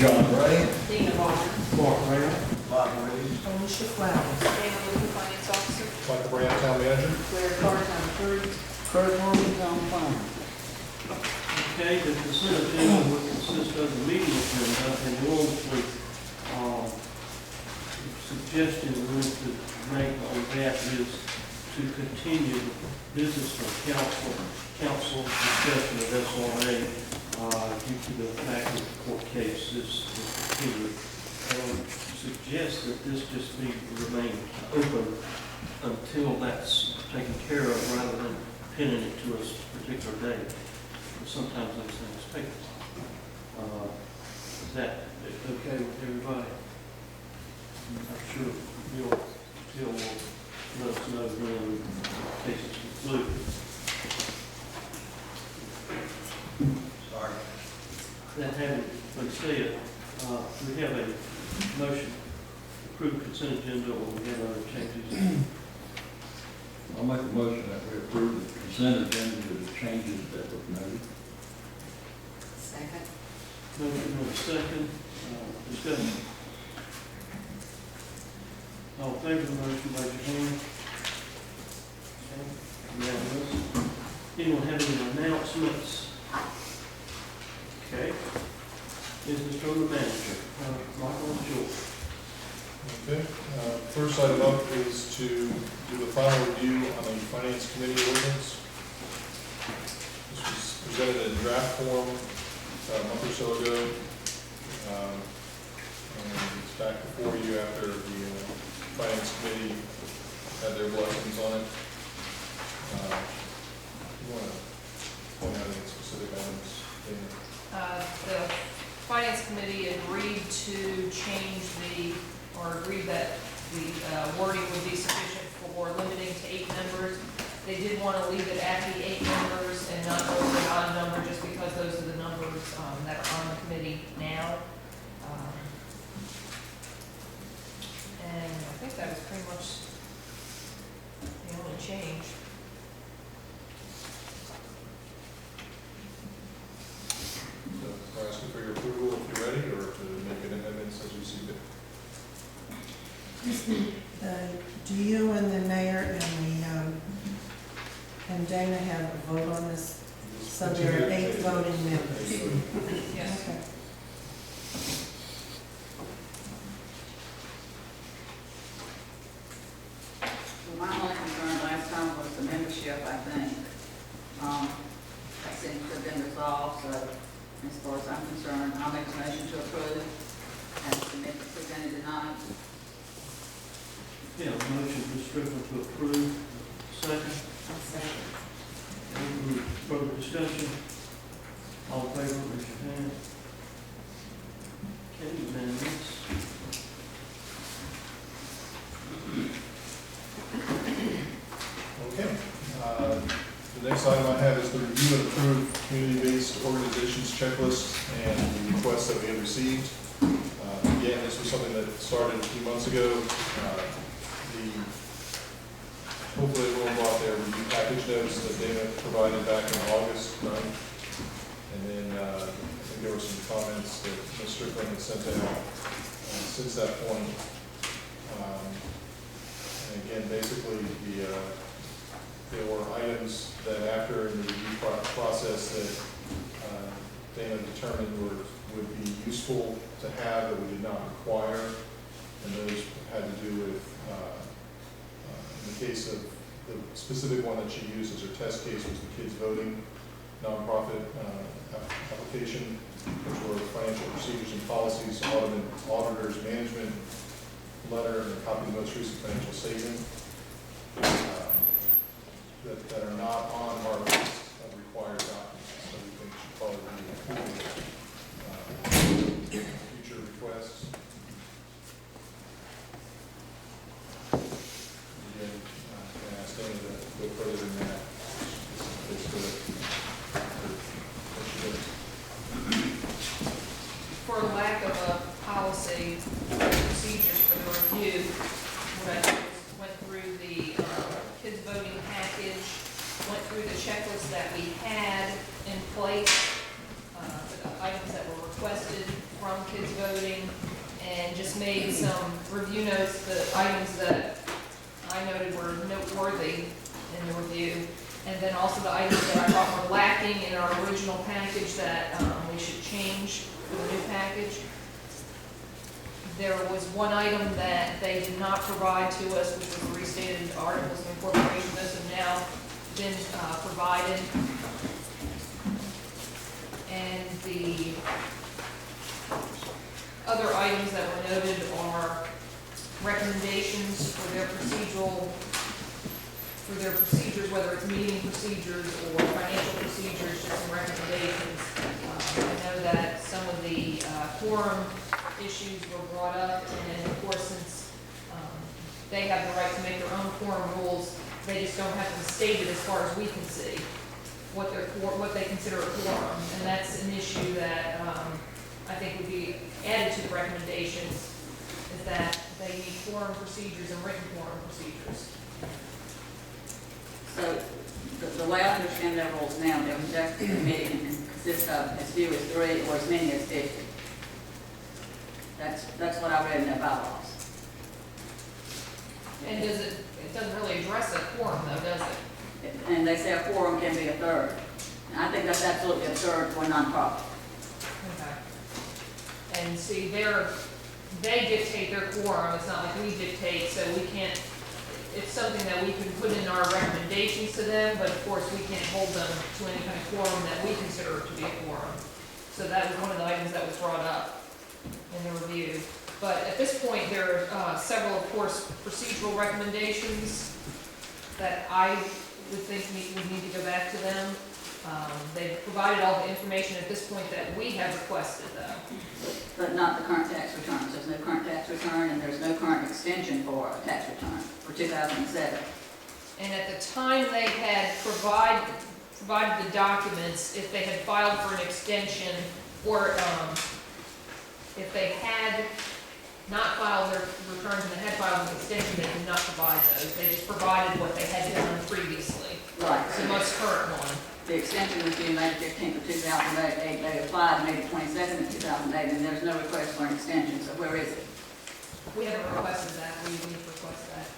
John Ray. Dina Bonner. Mark Brown. Alicia Flowers. Dana Lewis, Finance Officer. Michael Brown, Town Manager. Claire Carter, Town Attorney. Kurt Harmon, Town Planner. Okay, the consent agenda would consist of the meeting agenda, and the only suggestion we want to make on that is to continue business from council discussion of SRA due to the fact that the court case is continued. Suggest that this just remain open until that's taken care of rather than pinning it to a particular date. Sometimes those things take a while. Is that okay with everybody? I'm sure Bill will let us know when the case is concluded. Sorry. That having been said, we have a motion to approve consent agenda, or we have other changes. I'll make a motion that we approve the consent agenda with the changes that were noted. Second. Motion and a second. Discussion. All in favor of the motion, raise your hand. Okay. Unanimous. Anyone have any announcements? Okay. Business from the manager. Michael George. Okay. First item up is to do the final review on the Finance Committee ordinance. This was presented in draft form a month or so ago. And it's back before you after the Finance Committee had their blessings on it. You want to point out any specific items? The Finance Committee agreed to change agreed that the wording would be sufficient for limiting to 8 members. They did want to leave it at the 8 members and not go with an odd number just because those are the numbers that are on the committee now. And I think that was pretty much the only change. So we're asking for your approval if you're ready, or to make an amendment as you see fit. Do you and the mayor and Dana have a vote on this? So there are 8 voting members. Yes. Okay. Well, my only concern last time was the membership, I think. That seems to have been resolved, so as far as I'm concerned, I'll make a motion to approve as submitted, presented tonight. Yeah, motion to Strickland to approve. Second. Second. Any further discussion? All in favor, raise your hand. Okay, unanimous. Okay. The next item I have is the review and approve community-based organizations checklist and the requests that we have received. Again, this was something that started a few months ago. Hopefully everyone brought their review package notes that Dana provided back in August, right? And then I think there were some comments that Ms. Strickland had sent out since that point. And again, basically there were items that after the review process that Dana determined would be useful to have that we did not require, and those had to do with in the case of the specific one that she used as her test case was the kids voting nonprofit application, which were financial procedures and policies, auditors management letter, and a copy of the most recent financial statement that are not on our list of required documents. So we think should probably be future requests. Again, can I ask Dana to go further than that? It's good. For lack of a policy procedures for the review, what I did was went through the kids voting package, went through the checklist that we had in place, the items that were requested from kids voting. Finance made some review notes, the items that I noted were noteworthy in the review, and then also the items that I thought were lacking in our original package that we should change for the new package. There was one item that they did not provide to us, which was the restated articles of incorporation. Those have now been provided. And the other items that were noted are recommendations for their procedures, whether it's meeting procedures or financial procedures, just some recommendations. I know that some of the quorum issues were brought up, and of course, since they have the right to make their own quorum rules, they just don't have them stated as far as we can see, what they consider a quorum, and that's an issue that I think would be added to the recommendations, is that they need quorum procedures and written quorum procedures. So, the way I understand their rules now, their executive committee can consist of as few as 3 or as many as 50. That's what I read in their bylaws. And it doesn't really address a quorum though, does it? And they say a quorum can be a third. And I think that's absolutely absurd for a nonprofit. Okay. And see, they dictate their quorum, it's not like we dictate, so we can't, it's something that we can put in our recommendations to them, but of course, we can't hold them to any kind of quorum that we consider to be a quorum. So that was one of the items that was brought up in the review. But at this point, there are several, of course, procedural recommendations that I would think we need to go back to them. They've provided all the information at this point that we have requested, though. But not the current tax returns. There's no current tax return, and there's no current extension for a tax return for 2007. And at the time they had provided the documents, if they had filed for an extension, or if they had not filed their returns and they had filed an extension, they did not provide those. They just provided what they had done previously. Right. It's the most current one. The extension was due May 15th of 2008. They applied May 22nd of 2008, and there's no request for an extension. So where is it? We haven't requested that. We need to request that.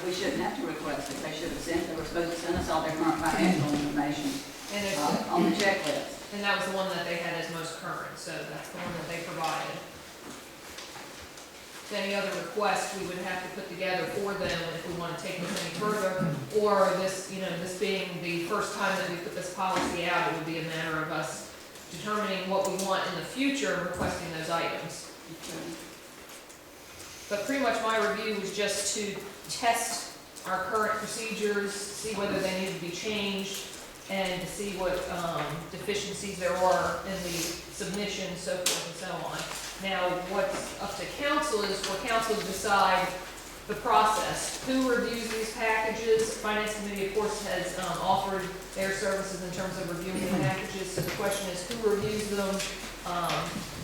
We shouldn't have to request it. They should have sent, they were supposed to send us all their current financial information And it's, on the checklist. and that was the one that they had as most current, so that's the one that they provided. Any other requests we would have to put together for them if we want to take this any further, or this, this being the first time that we put this policy out, it would be a matter of us determining what we want in the future and requesting those items. But pretty much my review was just to test our current procedures, see whether they need to be changed, and to see what deficiencies there are in the submission, so forth and so on. Now, what's up to council is for council to decide the process. Who reviews these packages? Finance Committee, of course, has offered their services in terms of reviewing the packages. So the question is, who reviews them?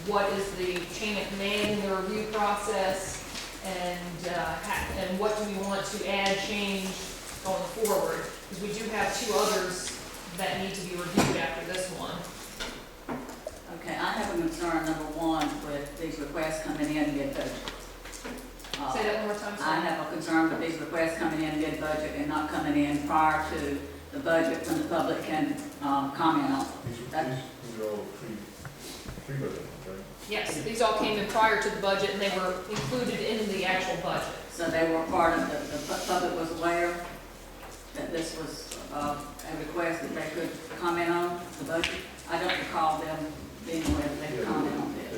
What is the chain of command in the review process? And what do we want to add, change going forward? Because we do have 2 others that need to be reviewed after this one. Okay, I have a concern, number 1, with these requests coming in mid-budget. Say that one more time. I have a concern with these requests coming in mid-budget and not coming in prior to the budget when the public can comment on them. These are all pre-budget, right? Yes, these all came in prior to the budget, and they were included in the actual budget. So they were part of the public was aware that this was a request that they could comment on the budget. I don't recall them being aware that they could comment on this.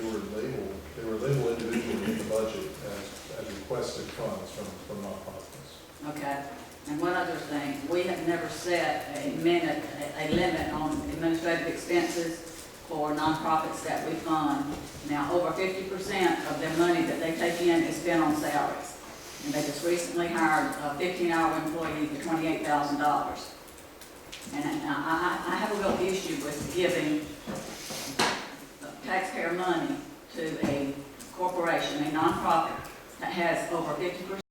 They were labeled individually in the budget as requested funds from nonprofits. Okay. And one other thing, we have never set a limit on administrative expenses for nonprofits that we fund. Now, over 50% of their money that they take in is spent on salaries. And they just recently hired a 15-hour employee for $28,000. And I have a real issue with giving taxpayer money to a corporation, a nonprofit, that has over 50%